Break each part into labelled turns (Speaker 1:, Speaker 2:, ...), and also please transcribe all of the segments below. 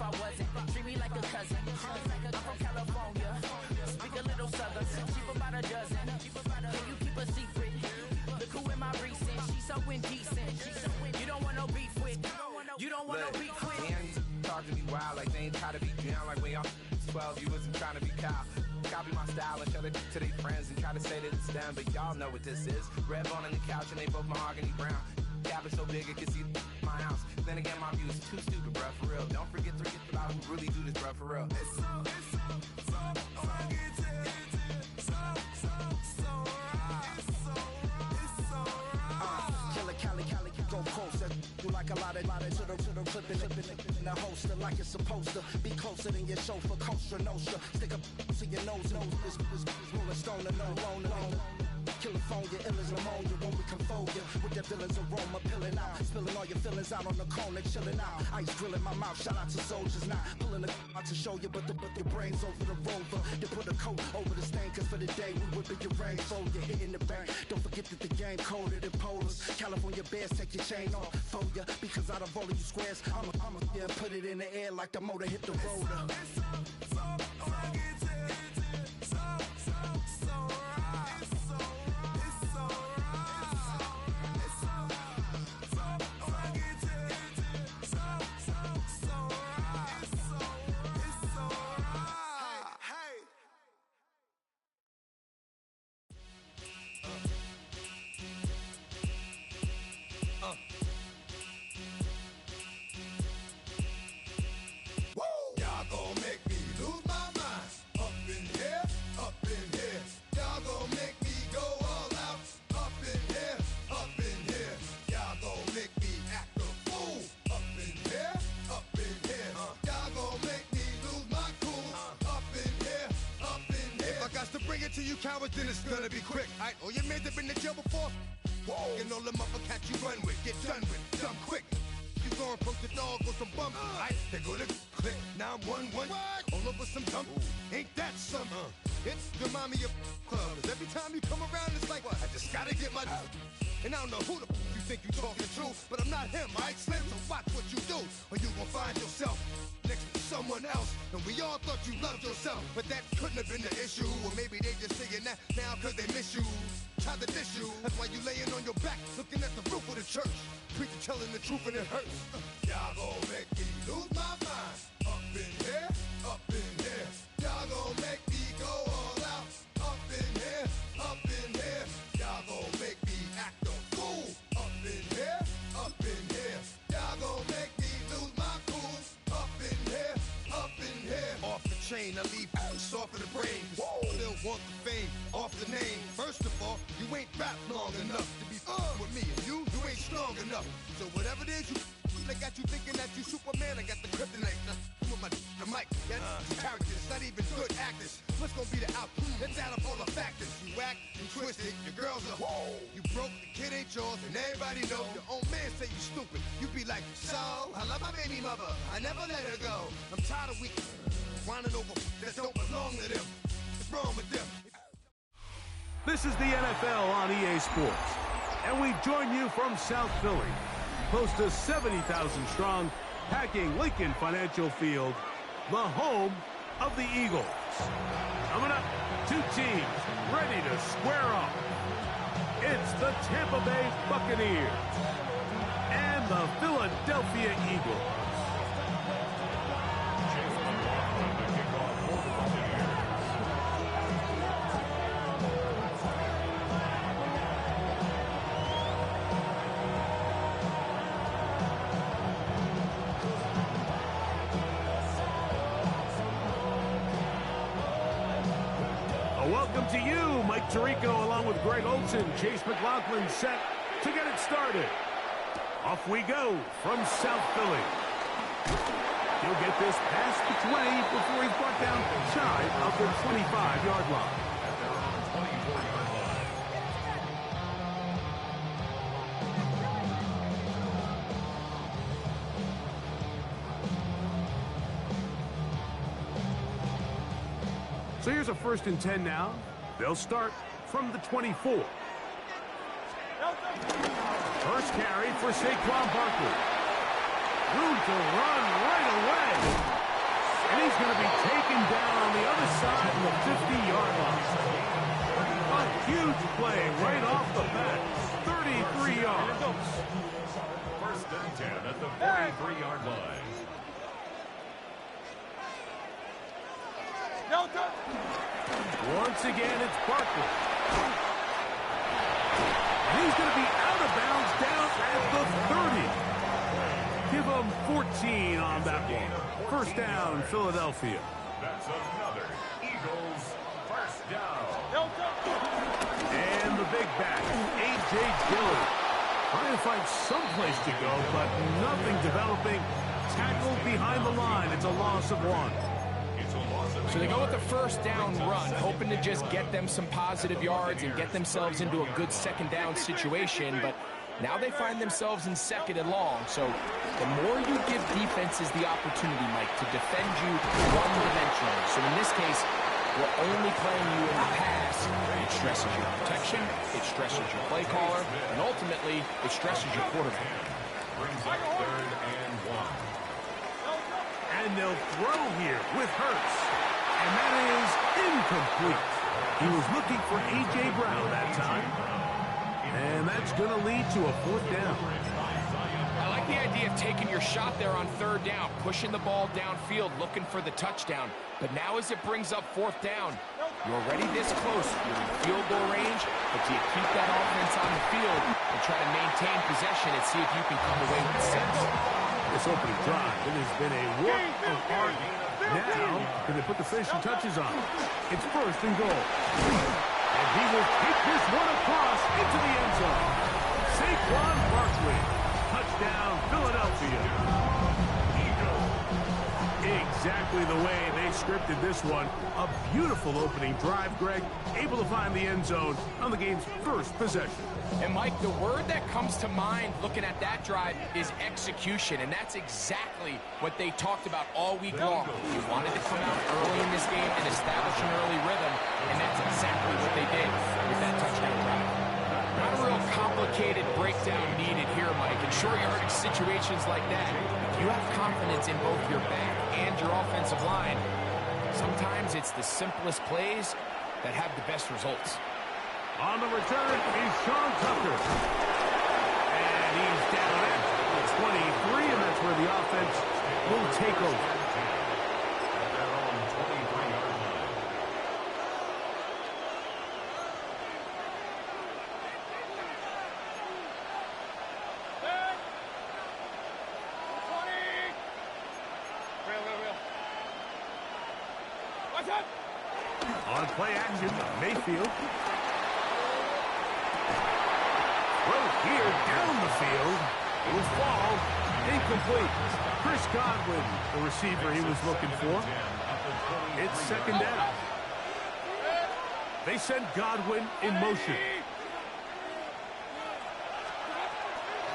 Speaker 1: I wasn't. Treat me like a cousin. I'm from California. Speak a little southern. Cheap about a dozen. Can you keep a secret? Look who in my recent. She's so indecent. You don't want no beef with. You don't want no beef with.
Speaker 2: Talk to me wild like they ain't try to be down like when y'all 12. You wasn't trying to be Kyle. Copy my style and show it to their friends and try to say that it's them, but y'all know what this is. Red bone on the couch and they both mahogany brown. Gap is so big it can see my house. Then again, my view is too stupid, bruh, for real. Don't forget about who really do this, bruh, for real. It's so
Speaker 3: Cali, go closer. You like a lot of to the clipping in the holster like it's supposed to be closer than your chauffeur, Costa Nostra. Stick a to your nose, this rolling stone and alone. California, ill as pneumonia when we can fold you with that villain's aroma, pilling out, spilling all your feelings out on the corner, chilling out. Ice grilling my mouth, shout out to soldiers, not pulling the out to show you, but your brains over the rover. They put a coat over the stain, cause for the day we whipping your rain, fold you hitting the bank. Don't forget that the game colder than polars. California bears take your chain off for you, because out of all of you squares, I'ma yeah, put it in the air like the motor hit the roller.
Speaker 4: To you cowards, then it's gonna be quick. Alright, all your men have been in jail before. Whoa, and all them other cats you run with, get done with, dumb quick. You gonna approach the dog or some bump. Alright, they gonna click 911. All over some dump. Ain't that something? It's the mommy of clubs. Every time you come around, it's like, I just gotta get my. And I don't know who the you think you talking to, but I'm not him, alright, Slim? So watch what you do, or you gon' find yourself next to someone else. And we all thought you loved yourself, but that couldn't have been the issue. Or maybe they just saying that now cause they miss you. Tried to diss you, that's why you laying on your back, looking at the roof of the church. Preacher telling the truth and it hurts. Y'all gon' make me lose my mind. Up in here, up in here. Y'all gon' make me go all out. Up in here, up in here. Y'all gon' make me act a fool. Up in here, up in here. Y'all gon' make me lose my cool. Up in here, up in here. Off the chain, I leave soft of the brain. Still want the fame, off the name. First of all, you ain't rap long enough to be with me. And you ain't strong enough. So whatever it is you they got you thinking that you Superman. I got the kryptonite. With the mic. Yeah, characters, not even good actors. What's gonna be the outcome? Let's add up all the factors. You whack, you twisted, your girls are you broke, the kid ain't yours, and everybody knows. Your own man say you stupid. You be like, so, I love my baby mother. I never let her go. I'm tired of weak whining over that don't belong to them. What's wrong with them?
Speaker 5: This is the NFL on EA Sports, and we join you from South Philly, close to 70,000 strong, packing Lincoln Financial Field, the home of the Eagles. Coming up, two teams ready to square off. It's the Tampa Bay Buccaneers and the Philadelphia Eagles. Welcome to you, Mike Tirico, along with Greg Olson. Chase McLaughlin set to get it started. Off we go from South Philly. He'll get this past the 20 before he's brought down shy of the 25-yard line. So here's a 1st and 10 now. They'll start from the 24. First carry for Saquon Barkley. Room to run right away. is going to be taken down on the other side of the 50-yard line. A huge play right off the bat. 33 yards.
Speaker 6: First and 10 at the 43-yard line.
Speaker 5: Once again, it's Barkley. And he's going to be out of bounds down at the 30. Give him 14 on that one. First down, Philadelphia.
Speaker 6: That's another Eagles first down.
Speaker 5: And the big back, A.J. Dillon. Trying to find some place to go, but nothing developing. Tackled behind the line. It's a loss of 1.
Speaker 7: So they go with the first down run, hoping to just get them some positive yards and get themselves into a good second down situation, but now they find themselves in second and long. So the more you give defenses the opportunity, Mike, to defend you one-dimensionally. So in this case, we're only playing you in the pass. It stresses your protection, it stresses your play caller, and ultimately, it stresses your quarterback.
Speaker 6: Brings up 3rd and 1.
Speaker 5: And they'll throw here with Hurts. And that is incomplete. He was looking for A.J. Brown that time. And that's going to lead to a 4th down.
Speaker 7: I like the idea of taking your shot there on 3rd down, pushing the ball downfield, looking for the touchdown. But now as it brings up 4th down, you're already this close. You're in field goal range, but do you keep that offense on the field and try to maintain possession and see if you can come away with 6?
Speaker 5: This opening drive, it has been a work of art. Now, can they put the finishing touches on? It's 1st and goal. And he will take this one across into the end zone. Saquon Barkley. Touchdown, Philadelphia. Exactly the way they scripted this one. A beautiful opening drive, Greg. Able to find the end zone on the game's first possession.
Speaker 7: And, Mike, the word that comes to mind looking at that drive is execution, and that's exactly what they talked about all week long. They wanted to come out early in this game and establish an early rhythm, and that's exactly what they did with that touchdown drive. Not a real complicated breakdown needed here, Mike. In short yardage situations like that, if you have confidence in both your back and your offensive line, sometimes it's the simplest plays that have the best results.
Speaker 5: On the return is Sean Tucker. And he's down at the 23, and that's where the offense will take over.
Speaker 6: They're on 23-yard line.
Speaker 5: On play action, Mayfield. Throw here down the field. It will fall. Incomplete. Chris Godwin, the receiver he was looking for. It's 2nd down. They send Godwin in motion.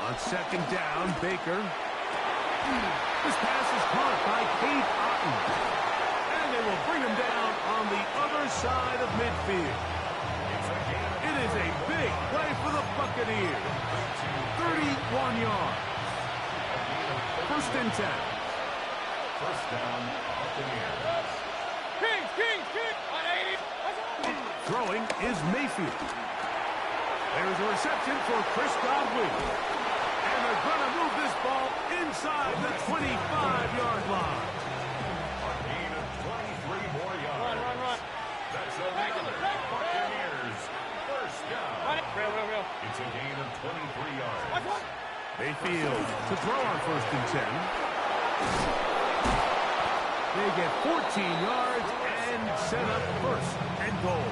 Speaker 5: On 2nd down, Baker. This pass is caught by Cade Otton. And they will bring him down on the other side of midfield. It is a big play for the Buccaneers. 31 yards. 1st and 10.
Speaker 6: First down, Buccaneers.
Speaker 5: Throwing is Mayfield. There's a reception for Chris Godwin. And they're going to move this ball inside the 25-yard line.
Speaker 6: A gain of 23 more yards. Run. That's another Buccaneers first down. It's a gain of 23 yards.
Speaker 5: Mayfield to throw on 1st and 10. They get 14 yards and set up 1st and goal.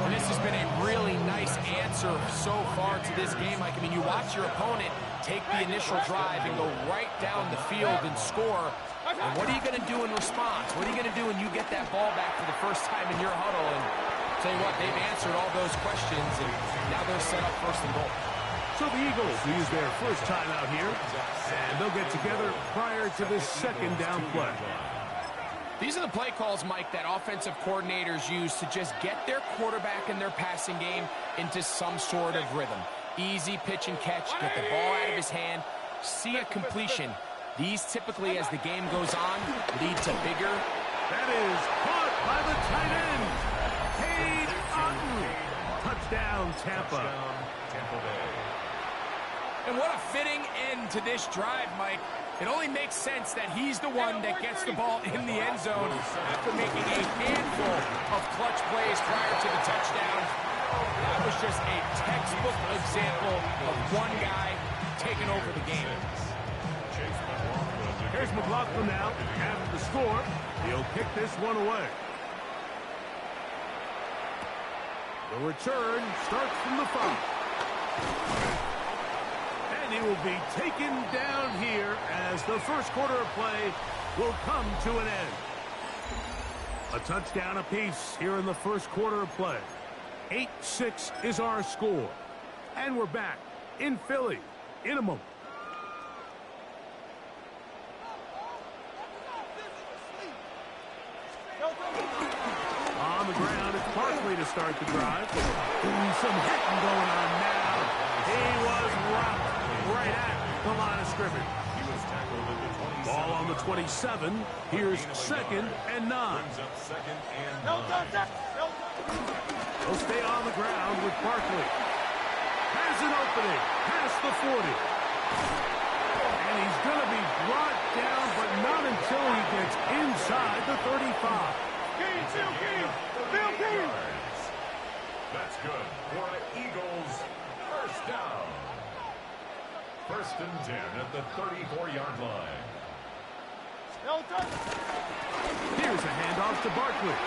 Speaker 7: And this has been a really nice answer so far to this game, Mike. I mean, you watch your opponent take the initial drive and go right down the field and score. And what are you going to do in response? What are you going to do when you get that ball back for the first time in your huddle? And tell you what, they've answered all those questions, and now they're set up 1st and goal.
Speaker 5: So the Eagles use their first time out here, and they'll get together prior to this 2nd down play.
Speaker 7: These are the play calls, Mike, that offensive coordinators use to just get their quarterback and their passing game into some sort of rhythm. Easy pitch and catch, get the ball out of his hand, see a completion, These typically, as the game goes on, lead to bigger.
Speaker 5: That is caught by the tight end. Cade Otton. Touchdown, Tampa.
Speaker 6: Tampa Bay.
Speaker 7: And what a fitting end to this drive, Mike. It only makes sense that he's the one that gets the ball in the end zone after making a handful of clutch plays prior to the touchdown. That was just a textbook example of one guy taking over the game.
Speaker 5: Here's McLaughlin now. After the score, he'll kick this one away. The return starts from the 5. And he will be taken down here as the first quarter of play will come to an end. A touchdown apiece here in the first quarter of play. 8-6 is our score. And we're back in Philly in a moment. On the ground, it's Barkley to start the drive. Doing some hitting going on now. He was rocked right at the line of scrimmage.
Speaker 6: He was tackled at the 27.
Speaker 5: Ball on the 27. Here's 2nd and 9.
Speaker 6: Brings up 2nd and 9.
Speaker 5: He'll stay on the ground with Barkley. Has an opening past the 40. And he's going to be brought down, but not until he gets inside the 35.
Speaker 6: That's good for an Eagles first down. 1st and 10 at the 34-yard line.
Speaker 5: Here's a handoff to Barkley.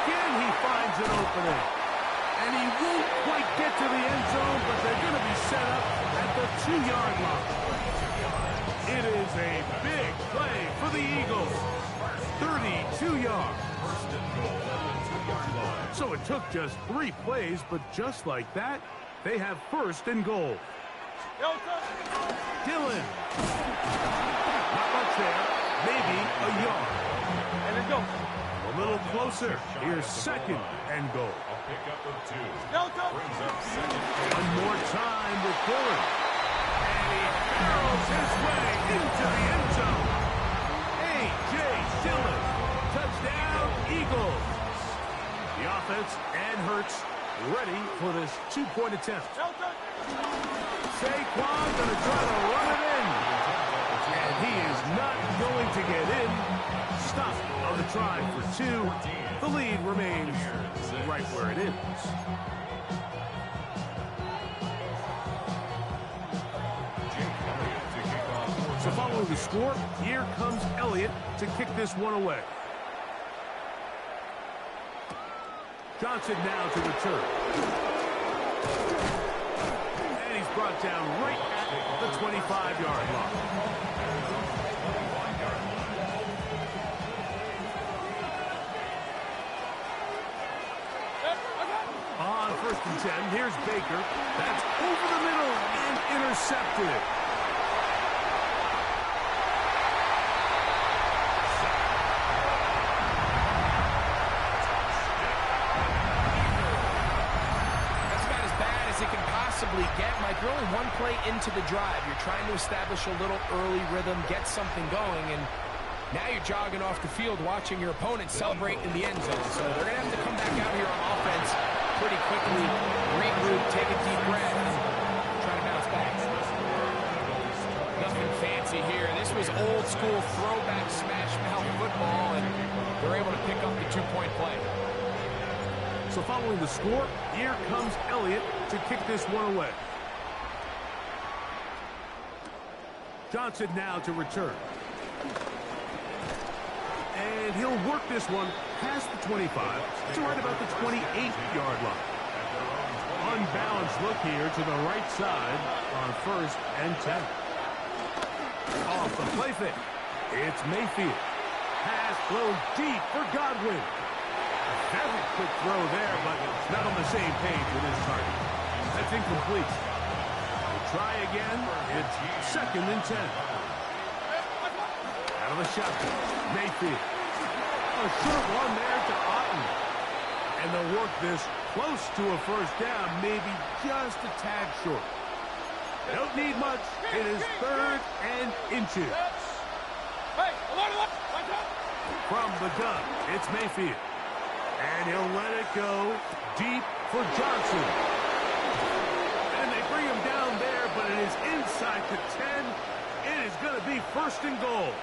Speaker 5: Again, he finds an opening. And he won't quite get to the end zone, but they're going to be set up at the 2-yard line. It is a big play for the Eagles. 32 yards.
Speaker 6: First and goal at the 2-yard line.
Speaker 5: So it took just 3 plays, but just like that, they have 1st and goal. Dillon. Not much there. Maybe a yard.
Speaker 8: And let's go.
Speaker 5: A little closer. Here's 2nd and goal.
Speaker 6: A pickup of 2. Brings up 2nd.
Speaker 5: One more time with Dillon. And he barrels his way into the end zone. A.J. Dillon. Touchdown, Eagles. The offense and Hurts ready for this 2-point attempt. Saquon going to try to run it in. And he is not going to get in. Stop on the try for 2. The lead remains right where it is. So following the score, here comes Elliott to kick this one away. Johnson now to return. And he's brought down right at the 25-yard line. On 1st and 10, here's Baker. That's over the middle and intercepted.
Speaker 7: Get, Mike, we're only 1 play into the drive. You're trying to establish a little early rhythm, get something going, and now you're jogging off the field watching your opponent celebrate in the end zone. So they're going to have to come back out here on offense pretty quickly, regroup, take a deep breath, and try to bounce back. Nothing fancy here. This was old school throwback smash mouth football, and they're able to pick up the 2-point play.
Speaker 5: So following the score, here comes Elliott to kick this one away. Johnson now to return. And he'll work this one past the 25 to right about the 28-yard line. Unbalanced look here to the right side on 1st and 10. Off the play fake. It's Mayfield. Pass thrown deep for Godwin. Very quick throw there, but not on the same page with his target. That's incomplete. We'll try again. It's 2nd and 10. Out of the shotgun. Mayfield. A short one there to Otton. And they'll work this close to a 1st down, maybe just a tad short. They don't need much. It is 3rd and inches. From the gun, it's Mayfield. And he'll let it go deep for Johnson. And they bring him down there, but it is inside the 10. It is going to be 1st and goal.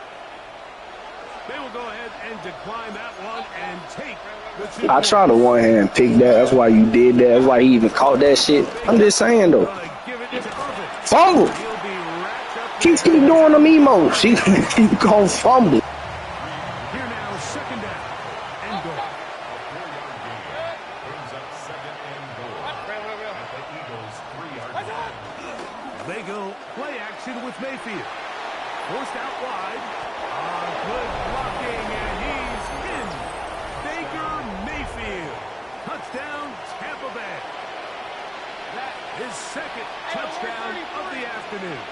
Speaker 5: They will go ahead and decline that one and take the 2
Speaker 8: I tried to one-hand pick that. That's why you did that. That's why he even caught that shit. I'm just saying, though. Fumble. Keep doing them emos. She gonna fumble.
Speaker 5: Here now, 2nd down and goal.
Speaker 6: Brings up 2nd and goal. At the Eagles' 3-yard line.
Speaker 5: They go play action with Mayfield. Forced out wide. Good blocking, and he's in. Baker Mayfield. Touchdown, Tampa Bay. That is 2nd touchdown of the afternoon.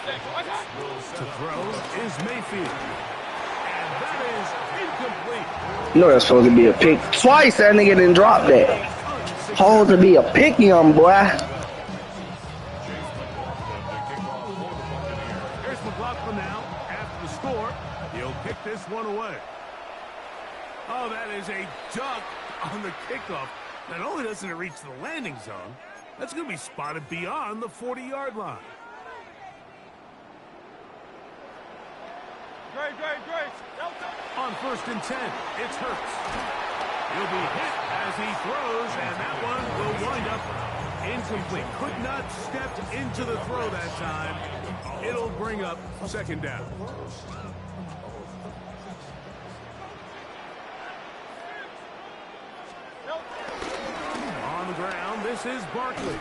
Speaker 5: To throw is Mayfield. And that is incomplete.
Speaker 8: You know that's supposed to be a pick. Twice that nigga didn't drop that. Supposed to be a pick, young boy.
Speaker 5: Here's McLaughlin now. After the score, he'll kick this one away. Oh, that is a duck on the kickoff. Not only doesn't it reach the landing zone, that's going to be spotted beyond the 40-yard line. On 1st and 10, it's Hurts. He'll be hit as he throws, and that one will wind up incomplete. Could not step into the throw that time. It'll bring up 2nd down. On the ground, this is Barkley.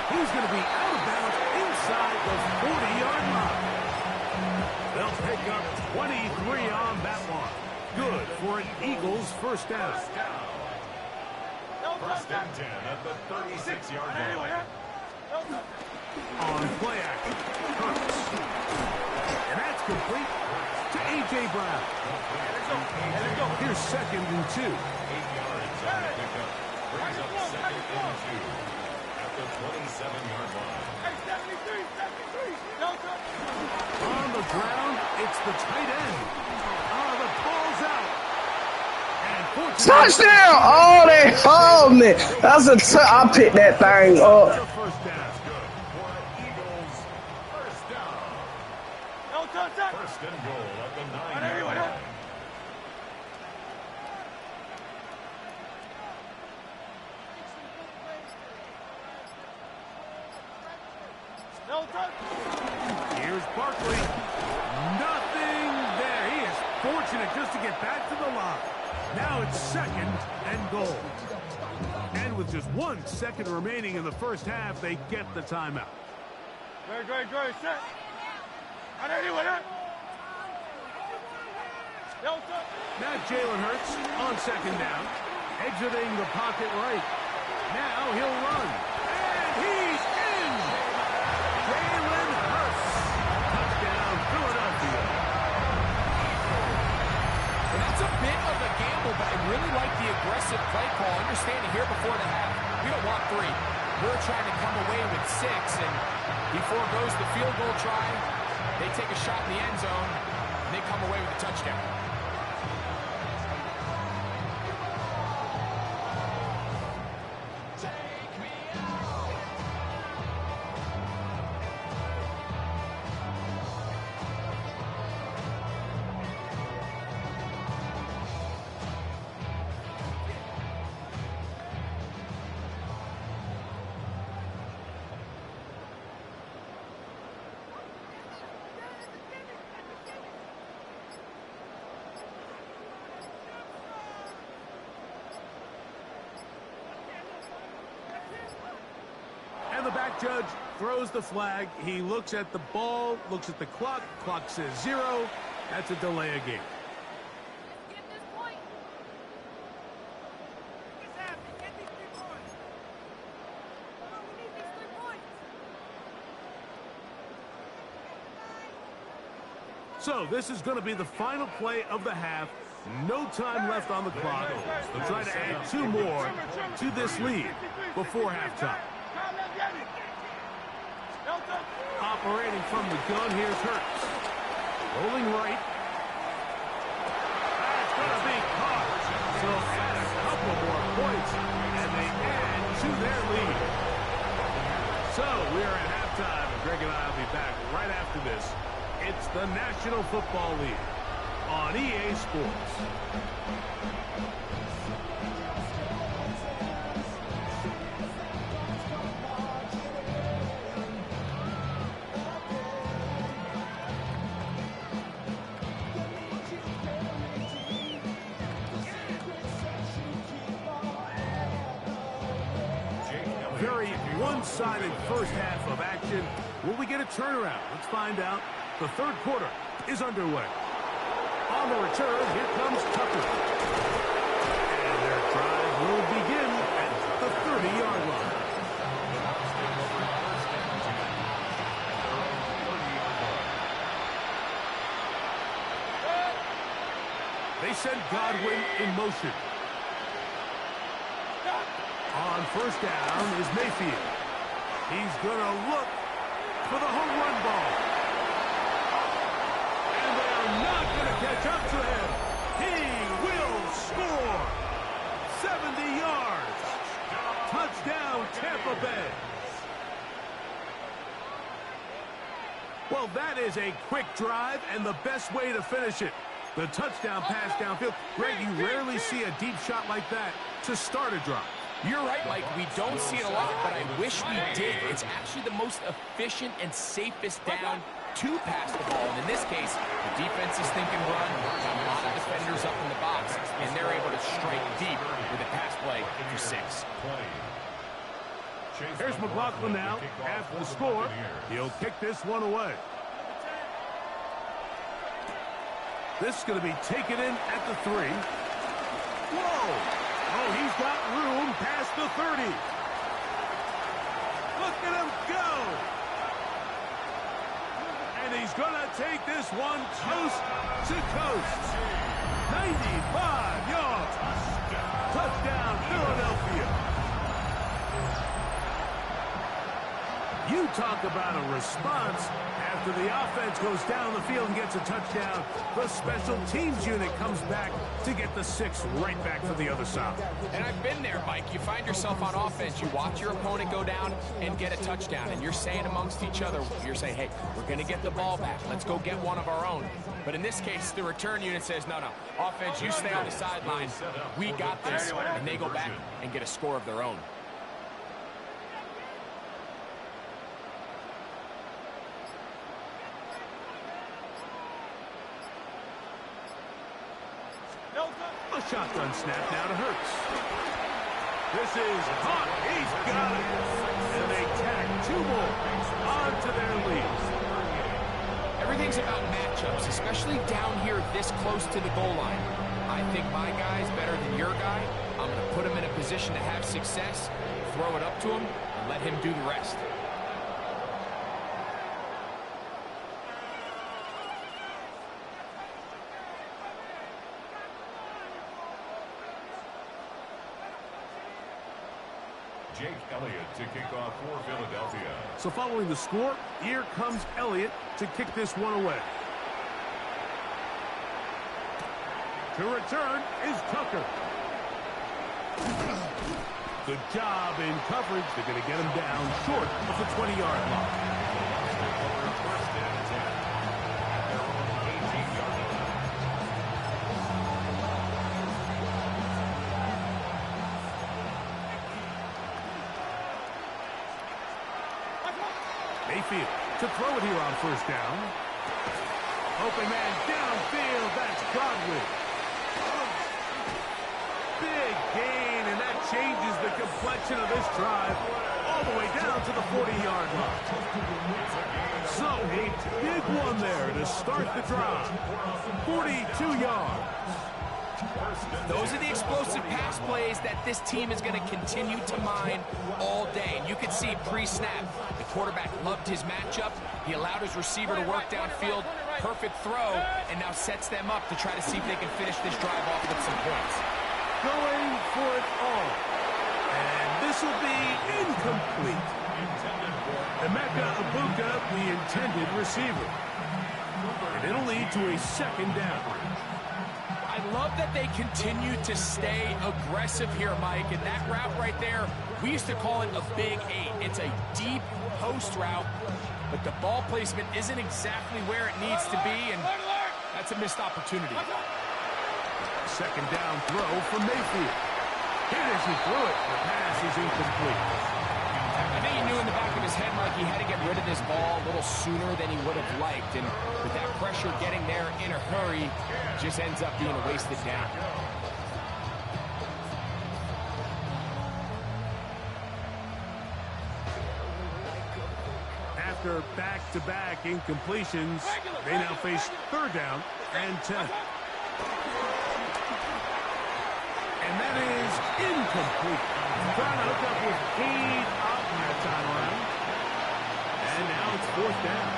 Speaker 5: He's going to be out of bounds inside the 40-yard line. They'll pick up 23 on that one. Good for an Eagles 1st down.
Speaker 6: 1st and 10 at the 36-yard line.
Speaker 5: On play action, Hurts. And that's complete to A.J. Brown. Here's 2nd and 2.
Speaker 6: 8 yards on the pickup. Brings up 2nd and 2 at the 27-yard line.
Speaker 5: On the ground, it's the tight end. Oh, the ball's out. And
Speaker 8: Touchdown! Oh, they hold me. That's I picked that thing up.
Speaker 5: the 1st down.
Speaker 6: For Eagles, 1st down. 1st and goal at the 9-yard line.
Speaker 5: Here's Barkley. Nothing there. He is fortunate just to get back to the line. Now it's 2nd and goal. And with just 1 second remaining in the 1st half, they get the timeout. Now Jalen Hurts on 2nd down. Exiting the pocket right. Now he'll run. And he's in! Jalen Hurts. Touchdown, Philadelphia.
Speaker 7: And that's a bit of a gamble, but I really like the aggressive play call. Understanding here before the half, we don't want 3. We're trying to come away with 6, and he foregoes the field goal try. They take a shot in the end zone, and they come away with a touchdown.
Speaker 5: The back judge throws the flag. He looks at the ball, looks at the clock. Clock says 0. That's a delay of game. So this is going to be the final play of the half. No time left on the clock. They'll try to add 2 more to this lead before halftime. Operating from the gun, here's Hurts. Rolling right. That's going to be caught. So add a couple more points, and they add to their lead. So we are at halftime, and Greg and I will be back right after this. It's the National Football League on EA Sports. Very one-sided first half of action. Will we get a turnaround? Let's find out. The third quarter is underway. On the return, here comes Tucker. And their drive will begin at the 30-yard line. They send Godwin in motion. On first down is Mayfield. He's going to look for the home run ball. And they're not going to catch up to him. He will score. 70 yards. Touchdown, Tampa Bay. Well, that is a quick drive and the best way to finish it. The touchdown pass downfield. Greg, you rarely see a deep shot like that to start a drive.
Speaker 7: You're right, Mike. We don't see it a lot, but I wish we did. It's actually the most efficient and safest down to pass the ball. And in this case, the defense is thinking run. Got a lot of defenders up in the box, and they're able to strike deep with a pass play for 6.
Speaker 5: Here's McLaughlin now. After the score, he'll kick this one away. This is going to be taken in at the 3. Whoa! Oh, he's got room past the 30. Look at him go. And he's going to take this one coast to coast. 95 yards. Touchdown, Philadelphia. You talk about a response. After the offense goes down the field and gets a touchdown, the special teams unit comes back to get the 6 right back for the other side.
Speaker 7: And I've been there, Mike. You find yourself on offense, you watch your opponent go down and get a touchdown, and you're saying amongst each other, you're saying, hey, we're going to get the ball back. Let's go get one of our own. But in this case, the return unit says, no, offense, you stay on the sideline. We got this. And they go back and get a score of their own.
Speaker 5: A shotgun snap now to Hurts. This is hot. He's got it. And they tack 2 more onto their lead.
Speaker 7: Everything's about matchups, especially down here this close to the goal line. I think my guy's better than your guy. I'm going to put him in a position to have success, throw it up to him, and let him do the rest.
Speaker 6: Jake Elliott to kick off for Philadelphia.
Speaker 5: So following the score, here comes Elliott to kick this one away. To return is Tucker. Good job in coverage. They're going to get him down short of the 20-yard line. Mayfield to throw it here on first down. Open man downfield. That's Godwin. Big gain, and that changes the complexion of this drive all the way down to the 40-yard line. So a big one there to start the drive. 42 yards.
Speaker 7: Those are the explosive pass plays that this team is going to continue to mine all day. And you can see pre-snap, the quarterback loved his matchup. He allowed his receiver to work downfield, perfect throw and now sets them up to try to see if they can finish this drive off with some points.
Speaker 5: Going for it all. And this will be incomplete. Emeka Ibuka, the intended receiver. And it'll lead to a second down.
Speaker 7: I love that they continue to stay aggressive here, Mike. And that route right there, we used to call it a big 8. It's a deep post route, but the ball placement isn't exactly where it needs to be, and that's a missed opportunity.
Speaker 5: Second down throw from Mayfield. Hit as he threw it. The pass is incomplete.
Speaker 7: I think he knew in the back of his head, Mike, he had to get rid of this ball a little sooner than he would have liked. And with that pressure getting there in a hurry, just ends up being a wasted down.
Speaker 5: After back-to-back incompletions, they now face third down and 10. And that is incomplete. Trying to hook up with Cade Otton that time around. And now it's fourth down.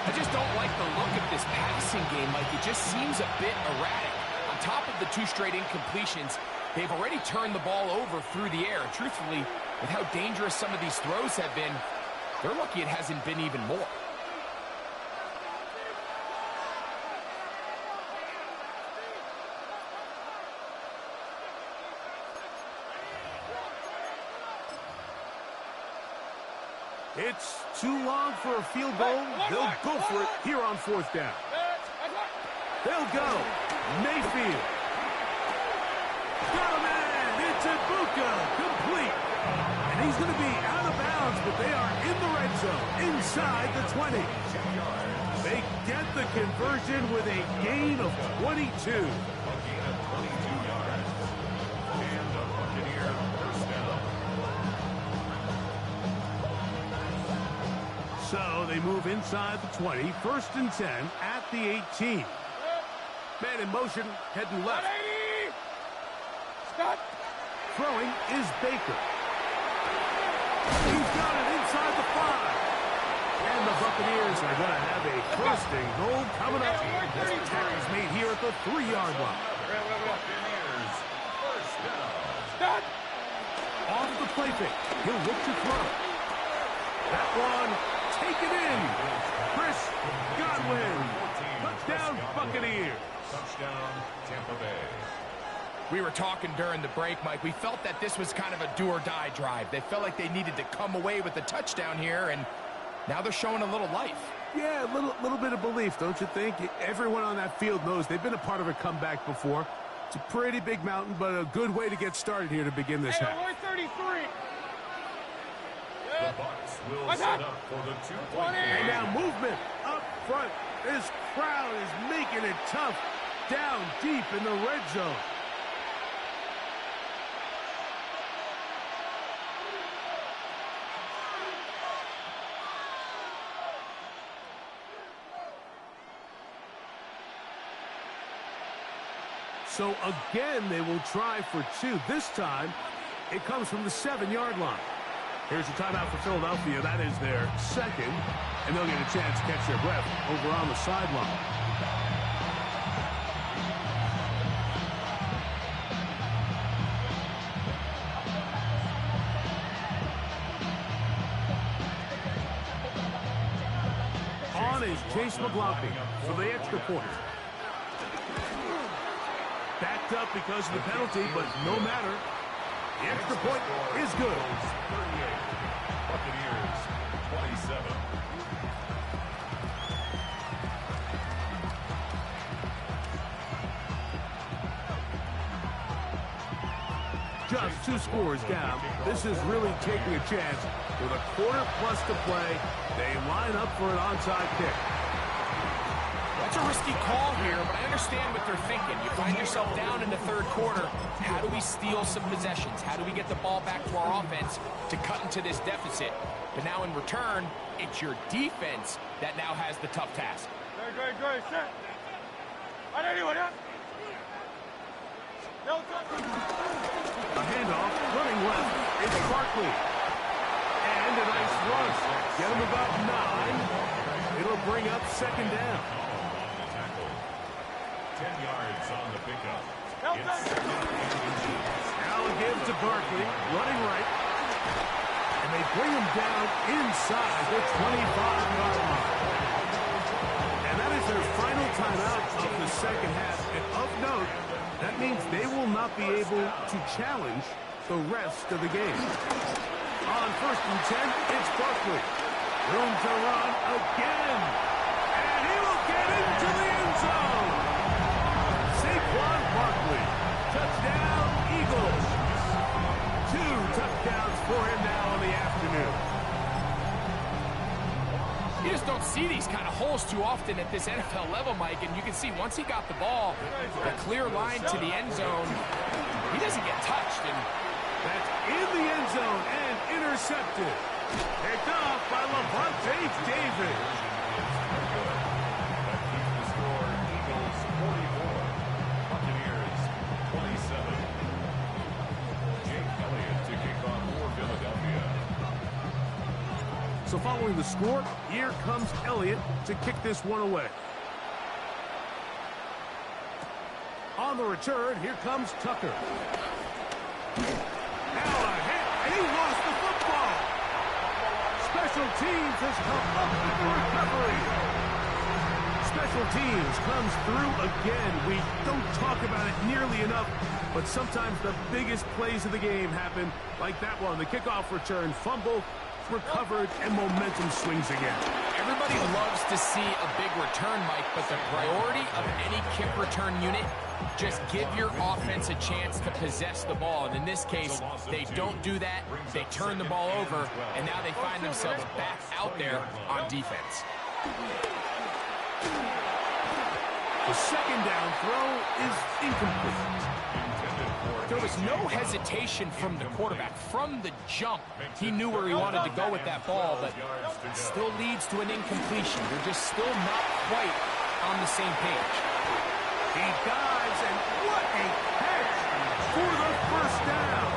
Speaker 7: I just don't like the look of this passing game, Mike. It just seems a bit erratic. On top of the 2 straight incompletions, they've already turned the ball over through the air. And truthfully, with how dangerous some of these throws have been, they're lucky it hasn't been even more.
Speaker 5: It's too long for a field goal. They'll go for it here on fourth down. They'll go. Mayfield. Got a man. It's Ibuka. Complete. And he's going to be out of bounds, but they are in the red zone, inside the 20. They get the conversion with a gain of 22. So they move inside the 20, first and 10 at the 18. Man in motion, heading left.
Speaker 9: Scott.
Speaker 5: Throwing is Baker. He's got it inside the 5. And the Buccaneers are going to have a first and goal coming up. This tackle's made here at the 3-yard line.
Speaker 6: Buccaneers, first down.
Speaker 9: Scott.
Speaker 5: Off the play fake. He'll look to throw. That one taken in. Chris Godwin. Touchdown, Buccaneers.
Speaker 6: Touchdown, Tampa Bay.
Speaker 7: We were talking during the break, Mike. We felt that this was kind of a do-or-die drive. They felt like they needed to come away with the touchdown here, and now they're showing a little life.
Speaker 5: Yeah, a little bit of belief, don't you think? Everyone on that field knows they've been a part of a comeback before. It's a pretty big mountain, but a good way to get started here to begin this half.
Speaker 9: We're 33.
Speaker 6: The Bucs will set up for the 2-point game.
Speaker 5: And now movement up front. This crowd is making it tough down deep in the red zone. So again, they will try for 2. This time, it comes from the 7-yard line. Here's a timeout for Philadelphia. That is their second, and they'll get a chance to catch their breath over on the sideline. On is Chase McLaughlin for the extra point. Backed up because of the penalty, but no matter. The extra point is good.
Speaker 6: 38. Buccaneers, 27.
Speaker 5: Just 2 scores down. This is really taking a chance. With a quarter plus to play, they line up for an onside kick.
Speaker 7: That's a risky call here, but I understand what they're thinking. You find yourself down in the third quarter. How do we steal some possessions? How do we get the ball back to our offense to cut into this deficit? But now in return, it's your defense that now has the tough task.
Speaker 9: Good, set. A
Speaker 5: handoff, running left, it's Barkley. And a nice run. Get him about 9. It'll That'll bring up second down.
Speaker 6: 10 yards on the pickup.
Speaker 5: Now a give to Barkley, running right. And they bring him down inside the 25-yard line. And that is their final timeout of the second half. And of note, that means they will not be able to challenge the rest of the game. On 1st and 10, it's Barkley. Room to run again. And he will get into the end zone. Saquon Barkley. Touchdown, Eagles. 2 touchdowns for him now in the afternoon.
Speaker 7: You just don't see these kind of holes too often at this NFL level, Mike. And you can see once he got the ball, the clear line to the end zone, he doesn't get touched. And
Speaker 5: that's in the end zone and intercepted. Picked off by Levante David.
Speaker 6: That keeps the score. Eagles 44, Buccaneers 27. Jake Elliott to kick off for Philadelphia.
Speaker 5: So following the score, here comes Elliott to kick this one away. On the return, here comes Tucker. Now a hit, and he lost the football. Special teams has come up with the recovery. Special teams comes through again. We don't talk about it nearly enough, but sometimes the biggest plays of the game happen, like that one. The kickoff return, fumble, recovered, and momentum swings again.
Speaker 7: everybody loves to see a big return, Mike, but the priority of any kick return unit, just give your offense a chance to possess the ball. And in this case, they don't do that. They turn the ball over, and now they find themselves back out there on defense.
Speaker 5: The second down throw is incomplete.
Speaker 7: There was no hesitation from the quarterback. From the jump, he knew where he wanted to go with that ball, but still leads to an incompletion. They're just still not quite on the same page.
Speaker 5: He dives, and what a catch for the first down.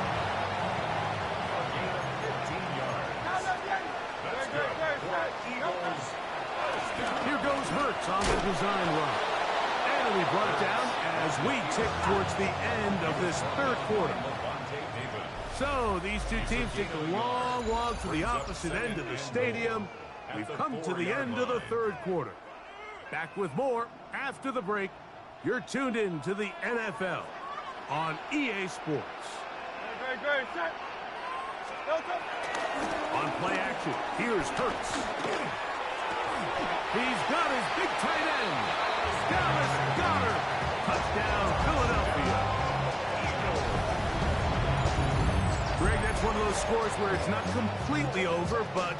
Speaker 5: Here goes Hurts on the design run. And we brought it down as we tick towards the end of this third quarter. So these two teams take a long walk to the opposite end of the stadium. We've come to the end of the third quarter. Back with more after the break. You're tuned in to the NFL on EA Sports. On play action, here's Hurts. He's got his big tight end. Dallas Goedert. Touchdown, Philadelphia. Greg, that's one of those scores where it's not completely over, but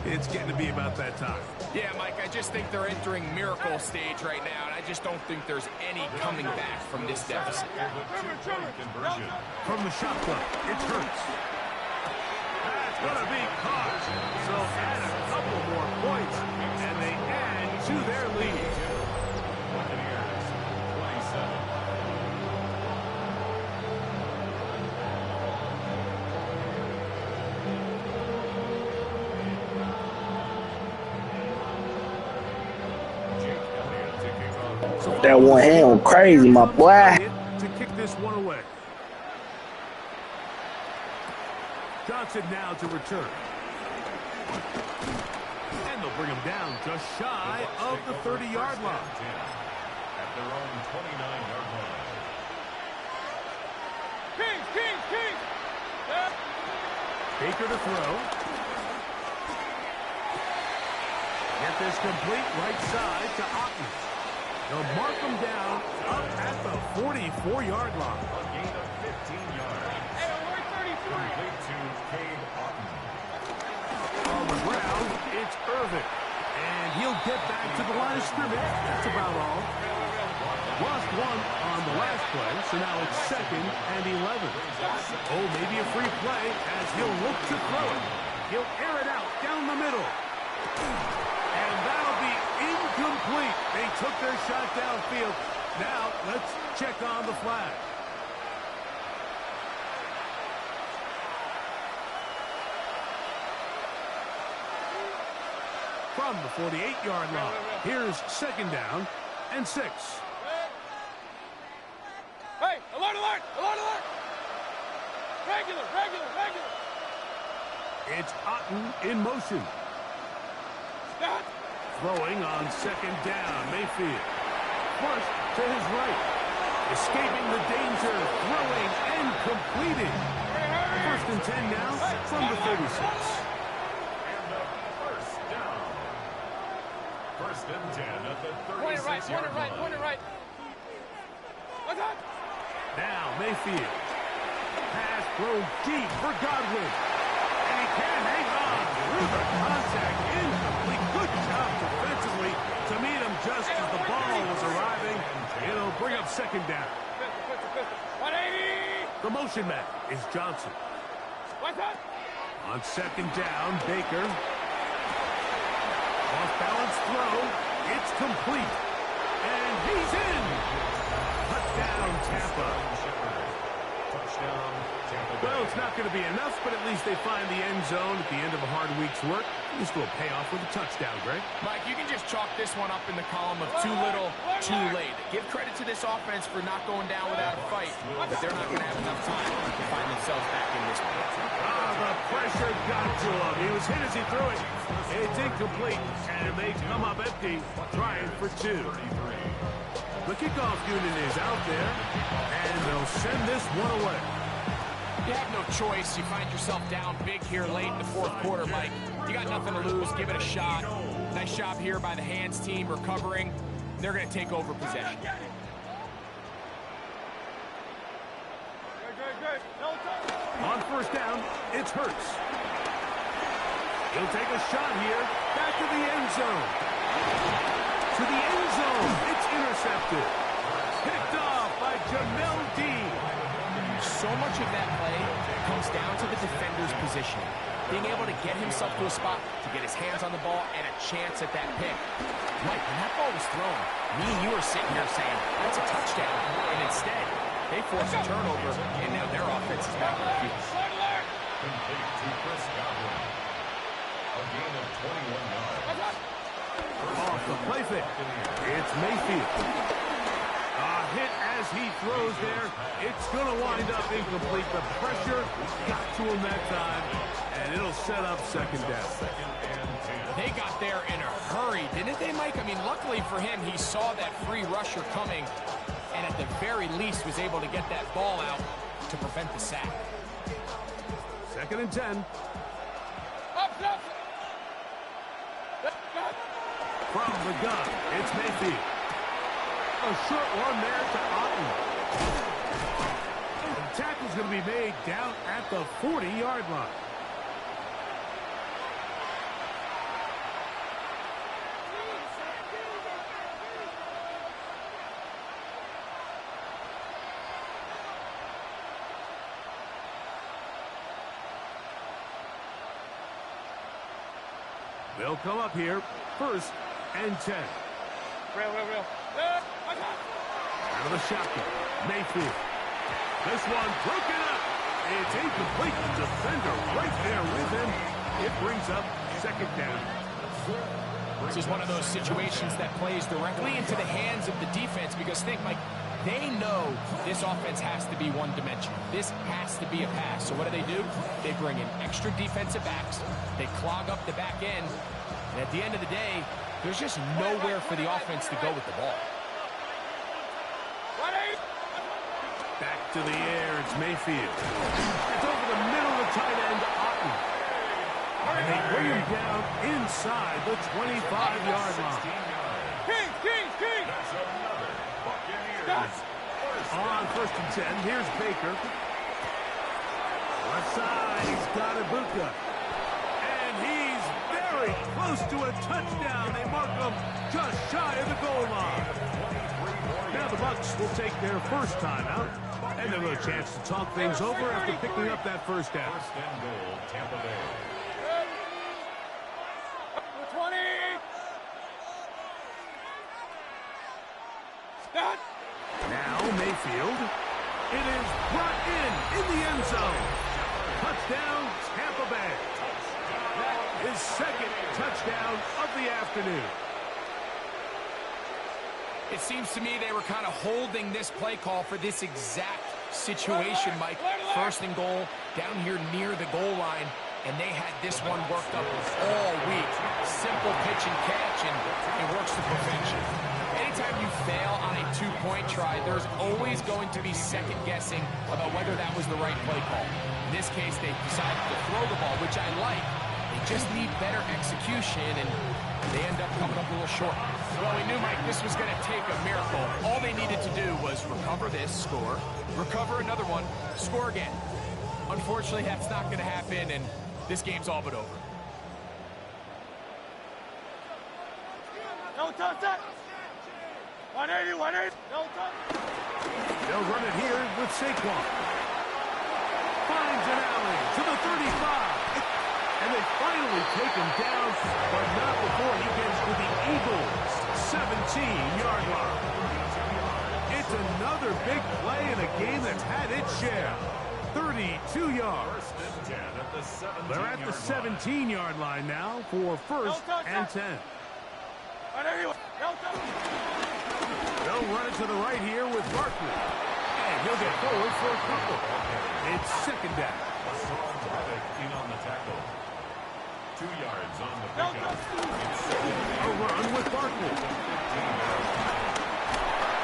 Speaker 5: it's getting to be about that time.
Speaker 7: Yeah, Mike, I just think they're entering miracle stage right now, and I just don't think there's any coming back from this deficit.
Speaker 5: From the shotgun, it's Hurts. That's going to be caught. So add a couple more points, and they add to their lead.
Speaker 6: Buccaneers 27.
Speaker 8: That one hand crazy, my boy.
Speaker 5: To kick this one away. Johnson now to return. And they'll bring him down just shy of the 30-yard line.
Speaker 6: At their own 29-yard line.
Speaker 9: King!
Speaker 5: Baker to throw. Get this complete right side to Otten. They'll mark him down up at the 44-yard line.
Speaker 6: A gain of 15 yards. Complete to Cade Otten.
Speaker 5: On the ground, it's Irvin. And he'll get back to the line of scrimmage. That's about all. Lost one on the last play, so now it's 2nd and 11. Oh, maybe a free play as he'll look to throw it. He'll air it out down the middle. And that'll be incomplete. They took their shot downfield. Now, let's check on the flag. from the 48-yard line. Here's 2nd down and 6.
Speaker 9: Hey, alert, alert, alert, alert! Regular, regular, regular!
Speaker 5: It's Otten in motion.
Speaker 9: Stop!
Speaker 5: Throwing on 2nd down, Mayfield. Flush to his right. Escaping the danger, throwing and completing. 1st and 10 now from the 36.
Speaker 6: And a first down. 1st and 10 at the 36-yard line.
Speaker 9: Point it right. What's up?
Speaker 5: Now Mayfield. Pass thrown deep for Godwin. And he can't hang on through the contact. Incomplete. Good job defensively to meet him just as the ball was arriving. It'll bring up 2nd down.
Speaker 9: 180!
Speaker 5: The motion man is Johnson.
Speaker 9: What's up?
Speaker 5: On 2nd down, Baker. Off-balance throw. It's complete. And he's in. Touchdown, Tampa.
Speaker 6: Touchdown, Tampa Bay.
Speaker 5: Well, it's not going to be enough, but at least they find the end zone at the end of a hard week's work. This will pay off with a touchdown, Greg.
Speaker 7: Mike, you can just chalk this one up in the column of too little, too late. Give credit to this offense for not going down without a fight, but they're not going to have enough time to find themselves back in this one.
Speaker 5: The pressure got to him. He was hit as he threw it. It's incomplete, and they come up empty, trying for 2. The kickoff unit is out there, and they'll send this one away.
Speaker 7: You have no choice. You find yourself down big here late in the 4th quarter, Mike. You got nothing to lose. Give it a shot. Nice job here by the hands team recovering. They're going to take over possession.
Speaker 9: Good. No time.
Speaker 5: On 1st down, it's Hurts. He'll take a shot here. Back to the end zone. To the end zone. It's intercepted. Picked off by Jamel Dean.
Speaker 7: So much of that play comes down to the defender's position. Being able to get himself to a spot, to get his hands on the ball, and a chance at that pick. Mike, when that ball was thrown, me and you were sitting here saying, that's a touchdown. And instead, they force a turnover, and now their offense is back on the field.
Speaker 6: Complete to Chris Godwin. A gain of 21 yards.
Speaker 5: Off the play fake. It's Mayfield. A hit as he throws there. It's going to wind up incomplete. The pressure got to him that time, and it'll set up 2nd down.
Speaker 7: They got there in a hurry, didn't they, Mike? I mean, luckily for him, he saw that free rusher coming, and at the very least was able to get that ball out to prevent the sack.
Speaker 5: 2nd and 10.
Speaker 9: Up.
Speaker 5: From the gun, it's Mayfield. A short one there to Otten. The tackle's going to be made down at the 40-yard line. They'll come up here, 1st and 10.
Speaker 9: Real.
Speaker 5: Out of the shotgun, Mayfield. This one broken up. It's incomplete. The defender right there with him. It brings up 2nd down.
Speaker 7: This is one of those situations that plays directly into the hands of the defense because think, Mike, they know this offense has to be one-dimensional. This has to be a pass. So what do? They bring in extra defensive backs. They clog up the back end. And at the end of the day, there's just nowhere for the offense to go with the ball.
Speaker 5: Back to the air, it's Mayfield. It's over the middle of the tight end to Otten. And they bring him down inside the 25-yard line.
Speaker 9: King!
Speaker 5: On 1st and 10, here's Baker. Left side, he's got Ibuka. And he's very close to a touchdown. They mark him just shy of the goal line. Now the Bucs will take their first time out, and they'll have a chance to talk things over after picking up that 1st down.
Speaker 6: 1st and goal, Tampa Bay.
Speaker 9: 20! Stop!
Speaker 5: Now Mayfield. It is brought in the end zone. Touchdown, Tampa Bay. That his second touchdown of the afternoon.
Speaker 7: It seems to me they were kind of holding this play call for this exact situation, Mike. First and goal, down here near the goal line, and they had this one worked up all week. Simple pitch and catch, and it works to perfection. Anytime you fail on a two-point try, there's always going to be second-guessing about whether that was the right play call. In this case, they decided to throw the ball, which I like. They just need better execution, and they end up coming up a little short. Well, we knew, Mike, this was going to take a miracle. All they needed to do was recover this, score, recover another one, score again. Unfortunately, that's not going to happen, and this game's all but over.
Speaker 9: No touch that. 180, 180. No touch.
Speaker 5: They'll run it here with Saquon. Finds an alley to the 35. And they finally take him down, but not before he gets to the Eagles' 17-yard line. It's another big play in a game that's had its share. 32 yards. They're at the 17-yard line now for first and 10. They'll run it to the right here with Barkley. And he'll get forward for a couple. It's second down.
Speaker 6: In on the tackle. 2 yards on the pickup.
Speaker 5: A run with Barkley.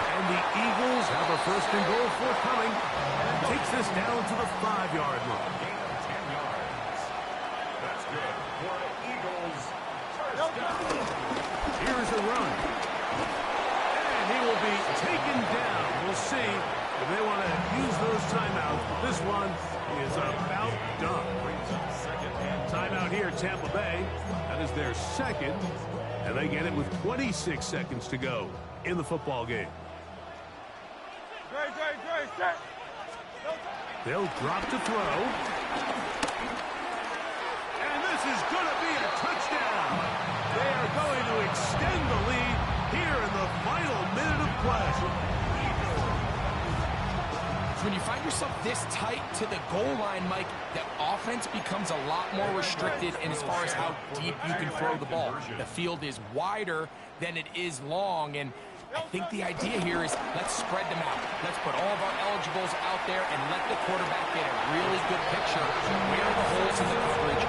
Speaker 5: And the Eagles have a first and goal forthcoming. And takes this down to the 5-yard line.
Speaker 6: Gain of 10 yards. That's good for the Eagles. First down.
Speaker 5: Here's a run. And he will be taken down. We'll see if they want to use those timeouts. This one is about done. Timeout here, Tampa Bay. That is their second. And they get it with 26 seconds to go in the football game.
Speaker 9: Set.
Speaker 5: They'll drop to throw. And this is going to be a touchdown. They are going to extend the lead here in the final minute of play.
Speaker 7: When you find yourself this tight to the goal line, Mike, the offense becomes a lot more restricted in as far as how deep you can throw the ball. The field is wider than it is long, and I think the idea here is let's spread them out. Let's put all of our eligibles out there and let the quarterback get a really good picture. Where are the holes in the coverage?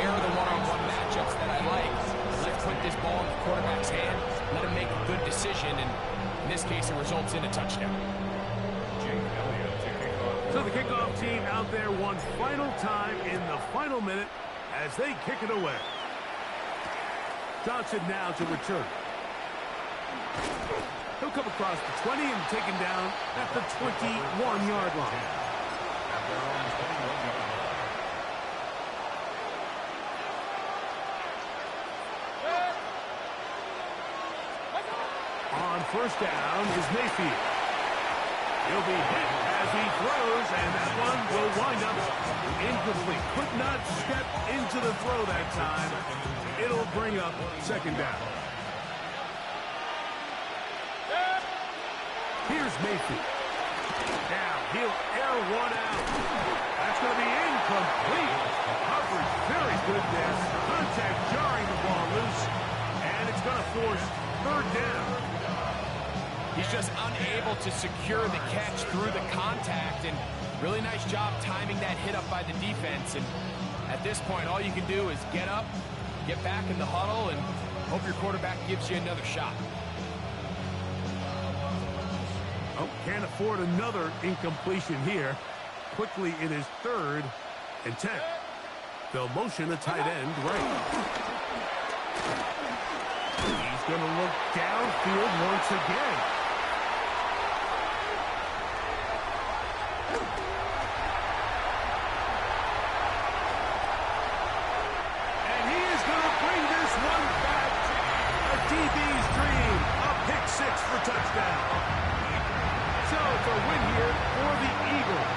Speaker 7: Where are the one-on-one matchups that I like? Let's put this ball in the quarterback's hand, let him make a good decision, and in this case, it results in a touchdown.
Speaker 5: So the kickoff team out there one final time in the final minute as they kick it away. Johnson now to return. He'll come across the 20 and taken down at the 21-yard line. On first down is Mayfield. He'll be hit as he throws, and that one will wind up incomplete. Could not step into the throw that time. It'll bring up second down. Here's Mayfield. Now he'll air one out. That's going to be incomplete. Coverage very good there. Contact jarring the ball loose, and it's going to force third down.
Speaker 7: He's just unable to secure the catch through the contact, and really nice job timing that hit up by the defense. And at this point, all you can do is get up, get back in the huddle, and hope your quarterback gives you another shot.
Speaker 5: Oh, can't afford another incompletion here. Quickly, it is 3rd and 10. They'll motion a tight end right. He's going to look downfield once again. And he is going to bring this one back. A DB's dream. A pick six for touchdown. So it's a win here for the Eagles.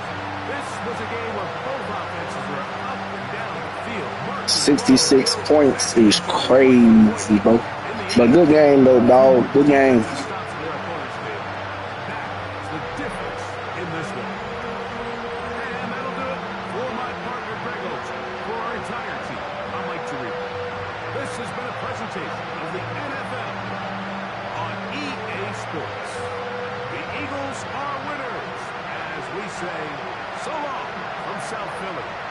Speaker 5: This was a game where both offenses were up and down the field.
Speaker 8: 66 points is crazy, bro. But good game, though, dog. Good game.
Speaker 5: That's the difference in this one. And that'll do it for my partner, Greg Olson. For our entire team, I'm Mike Tirico. This has been a presentation of the NFL on EA Sports. The Eagles are winners, as we say, so long from South Philly.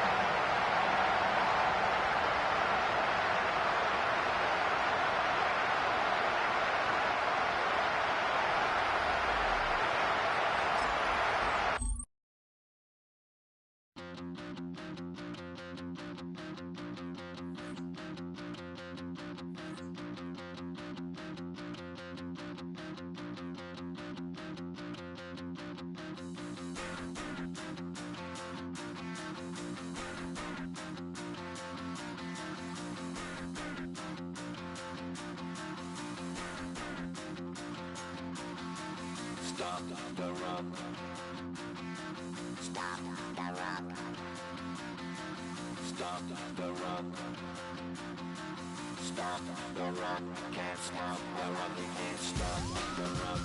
Speaker 10: Stop the run. Stop the run. Stop the run. Stop the run. Can't stop the run. You can't stop the run.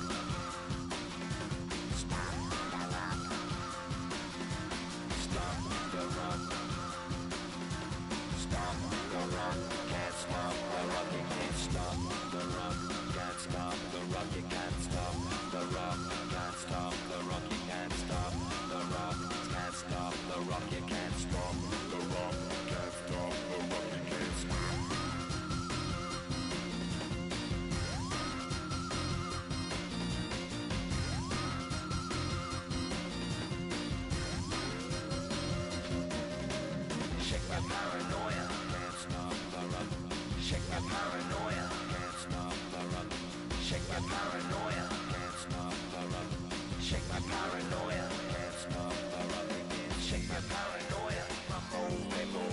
Speaker 10: Stop the run. Stop the run. Stop the run. Can't stop the run. You can't stop the run. Can't stop the run. You can't stop the run. Can't stop the run. You can't stop the run. Can't stop the run. You can't stop the run. Can't stop the run. You can't stop. Shake my paranoia. Can't stop the run. Shake my paranoia. Can't stop the run. Shake my paranoia. Can't stop the run. Shake my paranoia. Can't stop the run. Shake my paranoia. Rumble, rumble.